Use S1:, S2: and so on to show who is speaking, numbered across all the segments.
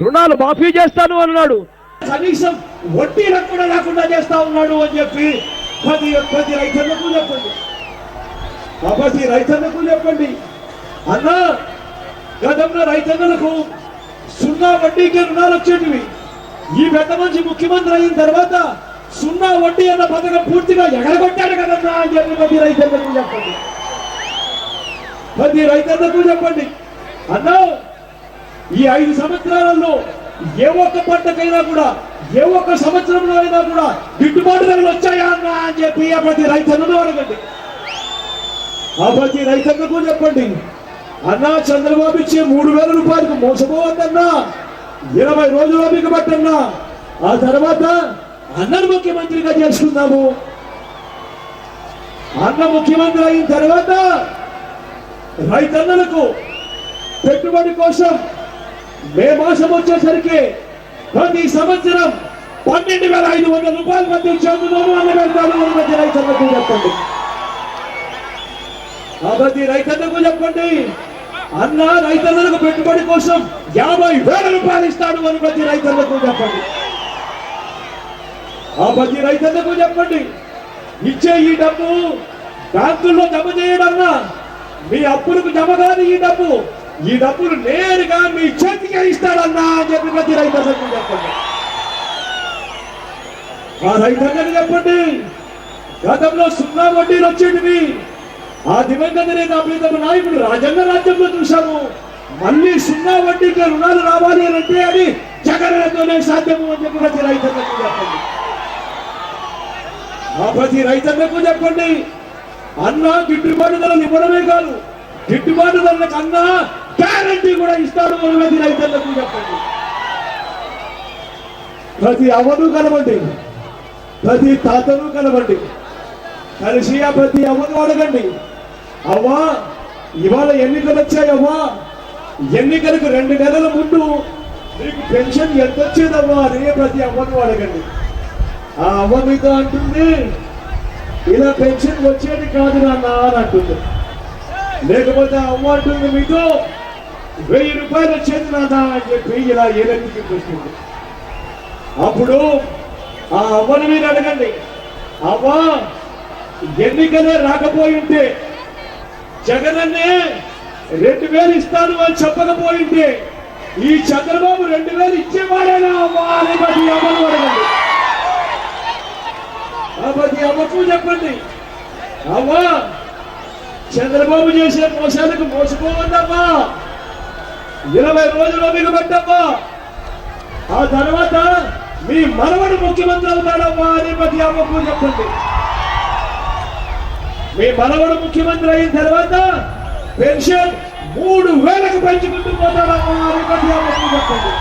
S1: రుణాలు మాఫీ చేస్తాను అన్నాడు, కనీసం వడ్డీలకు కూడా లేకుండా చేస్తా ఉన్నాడు అని చెప్పి ప్రతి రైతన్నకు చెప్పండి. ప్రతి రైతన్నకు చెప్పండి. అన్న, గతంలో రైతన్నలకు 0 వడ్డీకి రుణాలు వచ్చేటివి. ఈ పెద్ద మనిషి ముఖ్యమంత్రి అయిన తర్వాత 0 వడ్డీ అన్న పథకం పూర్తిగా ఎగరగొట్టాడు కదన్నా అని చెప్పి ప్రతి రైతన్నకు చెప్పండి. ప్రతి రైతన్నకు చెప్పండి. అన్న, ఈ 5 సంవత్సరాలలో ఏ ఒక్క పంటకైనా కూడా, ఏ ఒక్క సంవత్సరంలో అయినా కూడా గిట్టుబాటు ధరలు వచ్చాయా అన్నా అని చెప్పి ప్రతి రైతన్నను అడగండి. ప్రతి రైతన్నకు చెప్పండి. అన్నా, చంద్రబాబు ఇచ్చే 3,000 రూపాయలకు మోసపోవద్దన్నా, 20 రోజులు ఓపిక పట్టన్నా, ఆ తర్వాత అన్నను ముఖ్యమంత్రిగా చేసుకుందాము. అన్న ముఖ్యమంత్రి అయిన తర్వాత రైతన్నలకు పెట్టుబడి కోసం మే మాసం వచ్చేసరికి ప్రతి సంవత్సరం 12,500 రూపాయల మధ్య చేతుల్లోనూ అన్న పెడతాను అని ప్రతి రైతన్నకు చెప్పండి. ప్రతి రైతన్నకు చెప్పండి. అన్న, రైతన్నలకు పెట్టుబడి కోసం 50,000 రూపాయలు ఇస్తాడు అని ప్రతి రైతన్నకు చెప్పండి. ప్రతి రైతన్నకు చెప్పండి. ఇచ్చే ఈ డబ్బు బ్యాంకుల్లో జమ చేయడన్నా, మీ అప్పులకు జమ కాదు ఈ డబ్బులు నేరుగా మీ చేతికే ఇస్తాడన్నా అని చెప్పి ప్రతి రైతన్నకు చెప్పండి. ఆ రైతన్నకు చెప్పండి. గతంలో 0 వడ్డీలు వచ్చేటివి. ఆ దివంగత నేత ప్రీతమ నాయకుడు రాజన్న రాజ్యంలో చూశాము. మళ్ళీ 0 వడ్డీకి రుణాలు రావాలి అని అంటే అది జగన్తోనే సాధ్యము అని చెప్పి ప్రతి రైతన్నకు చెప్పండి. ప్రతి రైతన్నకు చెప్పండి. అన్న, గిట్టుబాటు ధరలు ఇవ్వడమే కాదు, గిట్టుబాటు ధరలకు అన్న గ్యారంటీ కూడా ఇస్తాడు అని ప్రతి రైతన్నకు చెప్పండి. ప్రతి అవ్వను కలవండి, ప్రతి తాతను కలవండి, కలిసి ప్రతి అవ్వను అడగండి. అవ్వా, ఇవాళ ఎన్నికలు వచ్చాయవ్వా, ఎన్నికలకు 2 నెలల ముందు మీకు పెన్షన్ ఎంత వచ్చేదవ్వా అని ప్రతి అవ్వను అడగండి. ఆ అవ్వ మీతో అంటుంది, ఇలా పెన్షన్ వచ్చేది కాదు నాన్న అని అంటుంది. లేకపోతే అవ్వ అంటుంది మీతో 1000 రూపాయలు వచ్చేది నాన్న అని చెప్పి ఇలా ఏలెత్తి వస్తుంది. అప్పుడు ఆ అవ్వను మీరు అడగండి. అవ్వ, ఎన్నికలే రాకపోయి ఉంటే, జగనన్నే 2,000 ఇస్తాను అని చెప్పకపోయింటే ఈ చంద్రబాబు 2,000 ఇచ్చేవాడేనా అవ్వా అని ప్రతి అవ్వను అడగండి. ప్రతి అవ్వకు చెప్పండి. అవ్వా, చంద్రబాబు చేసే మోసాలకు మోసపోవద్దమ్మా, 20 రోజులు మీకు పెట్టమ్మా, ఆ తర్వాత మీ మనవడు ముఖ్యమంత్రి అవుతాడమ్మా అని ప్రతి అవ్వకు చెప్పండి. మీ మనవడు ముఖ్యమంత్రి అయిన తర్వాత పెన్షన్ 3,000కు పెంచుకుంటూ పోతాడమ్మా అని ప్రతి అవ్వకు చెప్పండి.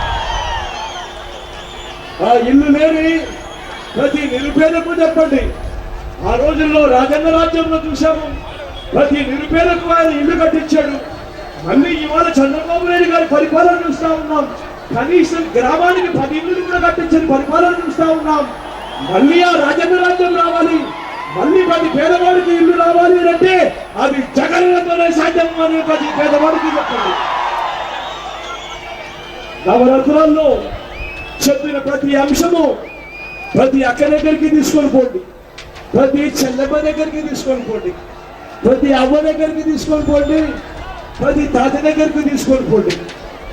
S1: ఆ ఇల్లు లేని ప్రతి నిరుపేదకు చెప్పండి. ఆ రోజుల్లో రాజన్న రాజ్యంలో చూశాము, ప్రతి నిరుపేదకు ఆయన ఇల్లు కట్టించాడు. మళ్ళీ ఇవాళ చంద్రబాబు నాయుడు గారి పరిపాలన చూస్తా ఉన్నాం. కనీసం గ్రామానికి 10 ఇళ్ళు కూడా కట్టించని పరిపాలన చూస్తా ఉన్నాం. మళ్ళీ ఆ రాజన్న రాజ్యం రావాలి, మళ్ళీ ప్రతి పేదవాడికి ఇల్లు రావాలి అంటే అది జగన్తోనే సాధ్యం అని ప్రతి పేదవాడికి చెప్పండి. నవరత్నాల్లో చెప్పిన ప్రతి అంశము ప్రతి అక్క దగ్గరికి తీసుకొని పోండి, ప్రతి చెల్లెమ్మ దగ్గరికి తీసుకొని పోండి, ప్రతి అవ్వ దగ్గరికి తీసుకొని పోండి, ప్రతి తాత దగ్గరికి తీసుకొని పోండి,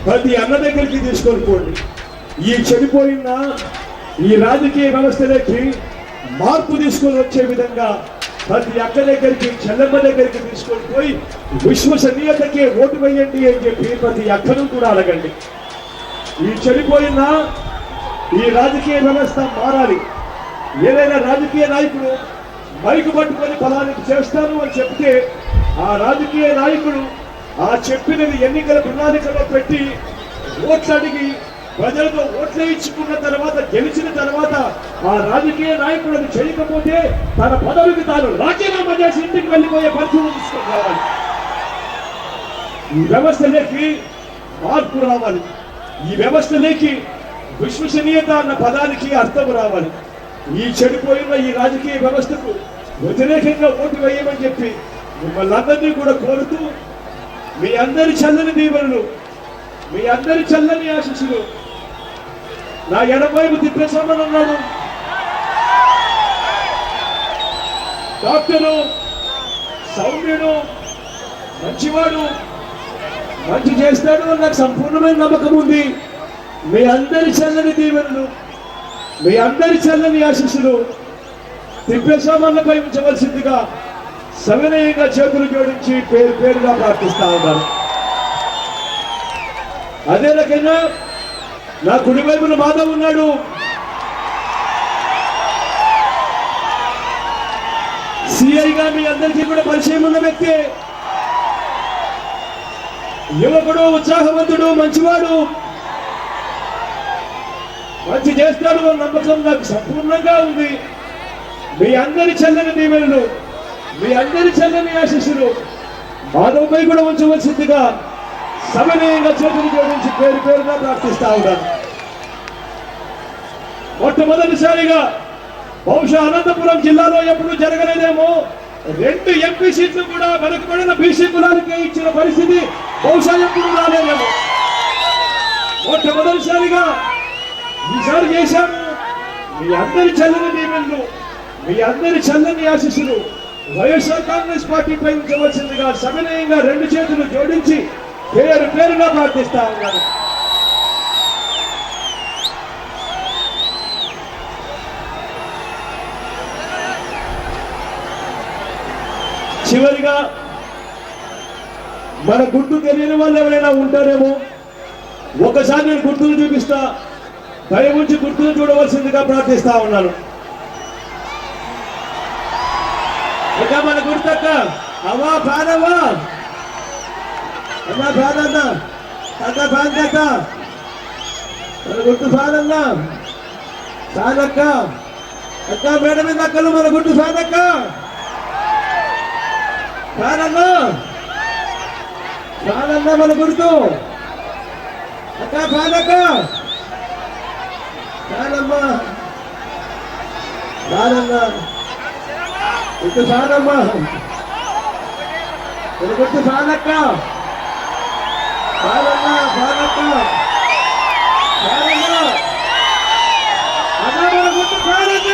S1: ప్రతి అన్న దగ్గరికి తీసుకొని పోండి. ఈ చెడిపోయిన ఈ రాజకీయ వ్యవస్థలోకి మార్పు తీసుకొని వచ్చే విధంగా ప్రతి అక్క దగ్గరికి, చెల్లెమ్మ దగ్గరికి తీసుకొని పోయి విశ్వసనీయతకే ఓటు వేయండి అని చెప్పి ప్రతి అక్కను కూడా అడగండి. ఈ చెడిపోయిన ఈ రాజకీయ వ్యవస్థ మారాలి. ఏదైనా రాజకీయ నాయకుడు మైకు పట్టుకొని ఫలానికి చేస్తాను అని చెప్తే ఆ రాజకీయ నాయకుడు ఆ చెప్పినది ఎన్నికల ప్రణాళికలో పెట్టి ఓట్లు అడిగి ప్రజలతో ఓట్లు ఇచ్చుకున్న తర్వాత, గెలిచిన తర్వాత ఆ రాజకీయ నాయకుడు అది చేయకపోతే తన పదవికి తాను రాజీనామా చేసి ఇంటికి వెళ్ళిపోయే పరిస్థితి తీసుకొని రావాలి. ఈ వ్యవస్థలోకి మార్పు రావాలి. ఈ వ్యవస్థలోకి విశ్వసనీయత అన్న పదానికి అర్థం రావాలి. ఈ చెడిపోయిన ఈ రాజకీయ వ్యవస్థకు వ్యతిరేకంగా ఓటు వేయమని చెప్పి మిమ్మల్ని అందరినీ కూడా కోరుతూ, మీ అందరి చల్లని దీవెనలు, మీ అందరి చల్లని ఆశీస్సులు నా ఎడమవైపు తిప్పేశామని అన్నాడు. డాక్టరు సౌమ్యుడు, మంచివాడు, మంచి చేస్తాడు నాకు సంపూర్ణమైన నమ్మకం ఉంది. మీ అందరి చల్లని దీవెనలు, మీ అందరి చల్లని ఆశీస్సులు తిప్పేశామన్నపై ఉంచవలసిందిగా సవినయంగా చేతులు జోడించి పేరు పేరుగా ప్రార్థిస్తా ఉన్నారు. అదే రకంగా నా కుడివైపున మాధవ్ ఉన్నాడు. సిఐగా మీ అందరికీ కూడా పరిచయం ఉన్న వ్యక్తి, యువకుడు, ఉత్సాహవంతుడు, మంచివాడు, మంచి చేస్తాడు అన్న నమ్మకం నాకు సంపూర్ణంగా ఉంది. మీ అందరి చల్లని దీవెనలు, మీ అందరి చల్లని ఆశీస్సులు మాధవ్పై కూడా ఉంచవలసిందిగా సమన్వయంగా చేతులు జోడించి పేరు పేరుగా ప్రార్థిస్తా ఉన్నాను. మొట్టమొదటిసారిగా బహుశా అనంతపురం జిల్లాలో ఎప్పుడు జరగలేదేమో 2 ఎంపీ సీట్లు కూడా వెనుకబడిన బీసీ కులాలకే ఇచ్చిన పరిస్థితి బహుశా ఎప్పుడు రాలేదేమో. మొట్టమొదటిసారిగా ఈసారి చేశాము. మీ అందరి చల్లని దీవెనలు, మీ అందరి చల్లని ఆశీస్సులు వైఎస్ఆర్ కాంగ్రెస్ పార్టీపై ఉంచవలసిందిగా సవినయంగా 2 చేతులు జోడించి పేరు పేరుగా ప్రార్థిస్తా ఉన్నాను. చివరిగా మన గుర్తు తెలియని వాళ్ళు ఎవరైనా ఉంటారేమో, ఒకసారి నేను గుర్తులు చూపిస్తా, దయ ఉంచి గుర్తులు చూడవలసిందిగా ప్రార్థిస్తా ఉన్నాను. ఇక మన గుర్తక్క అవ్వా ఫ్యానవ్వా అన్నా ఫ్యాన్ అన్న అక్క ఫ్యాన్ కక్క మన గుర్తు ఫ్యాన్ అన్నా ఫ్యాన్ అక్క అక్క మేడ మీద అక్కలు మన గుర్తు ఫ్యాన్ అక్క ఫ్యాన్ అన్నా మన గుర్తు అక్క ఫ్యాన్ అక్క ఫ్యాన్ అమ్మా ఫ్యాన్ అన్నా గుర్తు ఫ్యాన్ అమ్మా మన గుర్తు ఫ్యాన్ అక్క ఫ్యాన్ అన్నా ఫ్యాన్ అక్క ఫ్యాన్ అన్నా అన్నా మన గుర్తు ఫ్యాన్ అక్క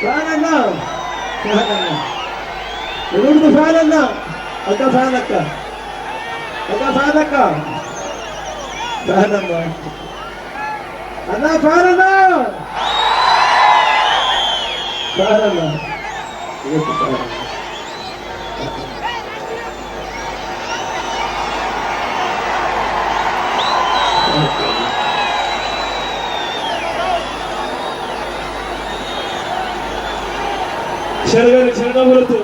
S1: ఫ్యాన్ అన్నా గుర్తు ఫ్యాన్ అన్నా అక్క ఫ్యాన్ అక్క అక్క ఫ్యాన్ అక్క ఫ్యాన్ అమ్మా అన్నా ఫ్యాన్ అన్నా ఫ్యాన్ అన్నా చెరగని చిరునవ్వులతో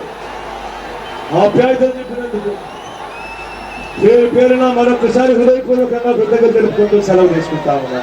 S1: ఆప్యాయతలు చెప్పినందుకు పేరు పేరున మరొకసారి హృదయపూర్వకంగా కృతజ్ఞతలు తెలుపుకుంటూ సెలవు తీసుకుంటా ఉన్నా.